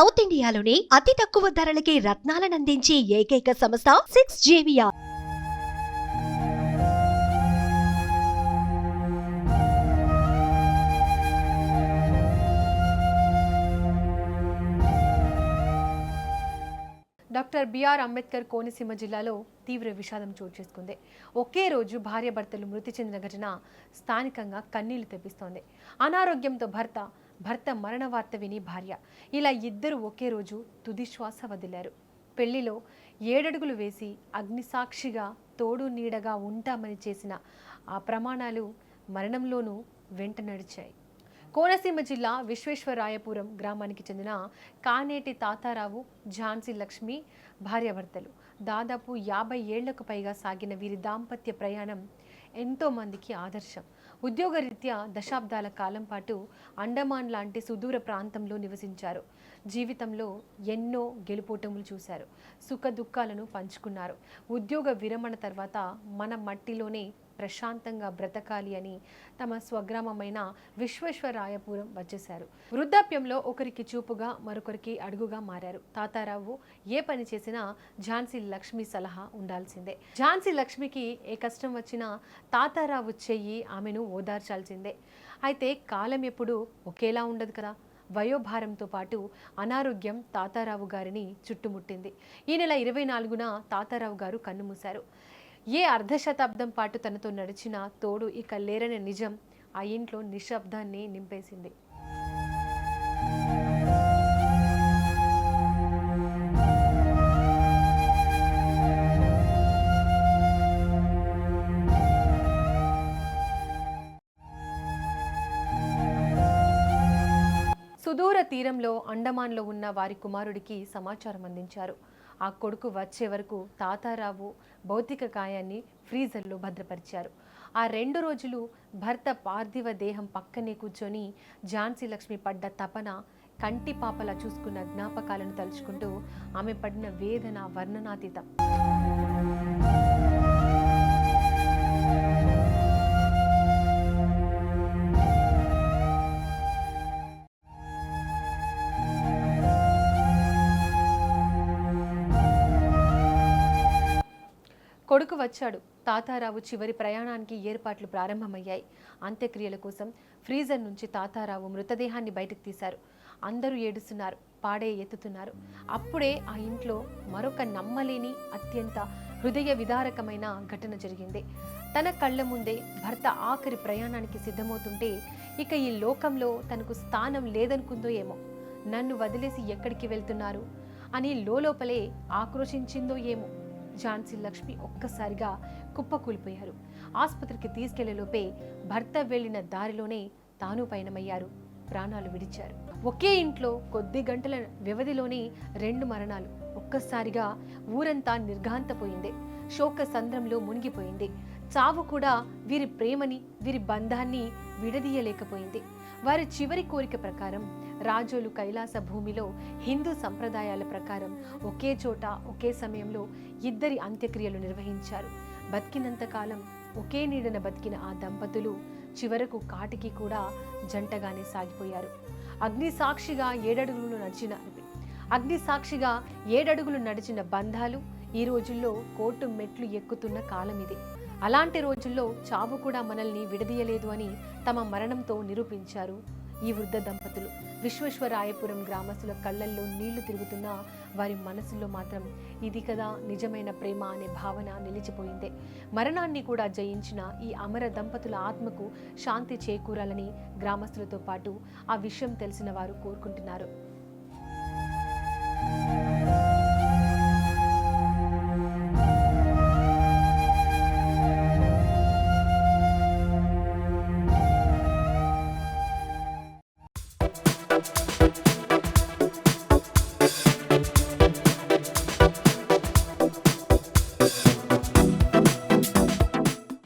South ఇండియాలోని అతి తక్కువ ధరలకి రత్నాలనందించే ఏకైక సంస్థ 6JVR. Doctor BR Ambedkar Konaseema జిల్లాలో తీవ్ర విషాదం చోటు చేసుకుంది. ఒకే రోజు భార్యాభర్తలు మృతి చెందిన ఘటన స్థానికంగా కన్నీళ్లు తెప్పిస్తోంది. అనారోగ్యంతో భర్త మరణ వార్త విని భార్య, ఇలా ఇద్దరు ఒకే రోజు తుది శ్వాస వదిలారు. పెళ్లిలో 7 అడుగులు వేసి అగ్నిసాక్షిగా తోడు నీడగా ఉంటామని చేసిన ఆ ప్రమాణాలు మరణంలోనూ వెంట నడిచాయి. కోనసీమ జిల్లా విశ్వేశ్వరాయపురం గ్రామానికి చెందిన కానేటి తాతారావు, ఝాన్సీ లక్ష్మి భార్యాభర్తలు. దాదాపు 50 ఏళ్లకు పైగా సాగిన వీరి దాంపత్య ప్రయాణం ఎంతో మందికి ఆదర్శం. ఉద్యోగరీత్యా దశాబ్దాల కాలం పాటు అండమాన్ లాంటి సుదూర ప్రాంతంలో నివసించారు. జీవితంలో ఎన్నో గెలుపోటములు చూశారు. సుఖ దుఃఖాలను పంచుకున్నారు. ఉద్యోగ విరమణ తర్వాత మన మట్టిలోనే ప్రశాంతంగా బ్రతకాలి అని తమ స్వగ్రామమైన విశ్వేశ్వరాయపురం వచ్చేశారు. వృద్ధాప్యంలో ఒకరికి చూపుగా మరొకరికి అడుగుగా మారారు. తాతారావు ఏ పని చేసినా ఝాన్సీ లక్ష్మి సలహా ఉండాల్సిందే. ఝాన్సీ లక్ష్మికి ఏ కష్టం వచ్చినా తాతారావు చెయ్యి ఆమెను ఓదార్చాల్సిందే. అయితే కాలం ఎప్పుడు ఒకేలా ఉండదు కదా. వయోభారంతో పాటు అనారోగ్యం తాతారావు గారిని చుట్టుముట్టింది. ఈ నెల 24న తాతారావు గారు కన్నుమూశారు. ఏ అర్ధశతాబ్దం పాటు తనతో నడిచిన తోడు ఇక లేరనే నిజం ఆ ఇంట్లో నిశ్శబ్దాన్ని నింపేసింది. సుదూర తీరంలో అండమాన్లో ఉన్న వారి కుమారుడికి సమాచారం అందించారు. ఆ కొడుకు వచ్చే వరకు తాతారావు భౌతిక కాయాన్ని ఫ్రీజర్లో భద్రపరిచారు. ఆ 2 రోజులు భర్త పార్థివ దేహం పక్కనే కూర్చొని ఝాన్సీ లక్ష్మి పడ్డ తపన, కంటి పాపలా చూసుకున్న జ్ఞాపకాలను తలుచుకుంటూ ఆమె పడిన వేదన వర్ణనాతీతం. కొడుకు వచ్చాడు. తాతారావు చివరి ప్రయాణానికి ఏర్పాట్లు ప్రారంభమయ్యాయి. అంత్యక్రియల కోసం ఫ్రీజర్ నుంచి తాతారావు మృతదేహాన్ని బయటకు తీశారు. అందరూ ఏడుస్తున్నారు, పాడే ఎత్తుతున్నారు. అప్పుడే ఆ ఇంట్లో మరొక నమ్మలేని అత్యంత హృదయ విదారకమైన ఘటన జరిగింది. తన కళ్ళ ముందే భర్త ఆఖరి ప్రయాణానికి సిద్ధమవుతుంటే ఇక ఈ లోకంలో తనకు స్థానం లేదనుకుందో ఏమో. నన్ను వదిలేసి ఎక్కడికి వెళ్తున్నారు అని లోపలే ఆక్రోశించిందో ఏమో. ఝాన్సీ లక్ష్మి ఒక్కసారిగా కుప్పకూలిపోయారు. ఆసుపత్రికి తీసుకెళ్లేలోపే భర్త వెళ్లిన దారిలోనే తాను పయనమయ్యారు. ప్రాణాలు విడిచారు. ఒకే ఇంట్లో కొద్ది గంటల వ్యవధిలోనే 2 మరణాలు. ఒక్కసారిగా ఊరంతా నిర్ఘాంతపోయింది. శోక సంద్రంలో మునిగిపోయింది. చావు కూడా వీరి ప్రేమని, వీరి బంధాన్ని విడదీయలేకపోయింది. వారి చివరి కోరిక ప్రకారం రాజోలు కైలాస భూమిలో హిందూ సంప్రదాయాల ప్రకారం ఒకే చోట ఒకే సమయంలో ఇద్దరి అంత్యక్రియలు నిర్వహించారు. బతికినంతకాలం ఒకే నీడన బతికిన ఆ దంపతులు చివరకు కాటికి కూడా జంటగానే సాగిపోయారు. అగ్నిసాక్షిగా 7 అడుగులు నడిచిన బంధాలు ఈ రోజుల్లో కోర్టు మెట్లు ఎక్కుతున్న కాలం ఇది. అలాంటి రోజుల్లో చావు కూడా మనల్ని విడదీయలేదు అని తమ మరణంతో నిరూపించారు ఈ వృద్ధ దంపతులు. విశ్వేశ్వరాయపురం గ్రామస్తుల కళ్ళల్లో నీళ్లు తిరుగుతున్నా వారి మనసుల్లో మాత్రం ఇది కదా నిజమైన ప్రేమ అనే భావన నిలిచిపోయిందే. మరణాన్ని కూడా జయించిన ఈ అమర దంపతుల ఆత్మకు శాంతి చేకూరాలని గ్రామస్తులతో పాటు ఆ విషయం తెలిసిన వారు కోరుకుంటున్నారు.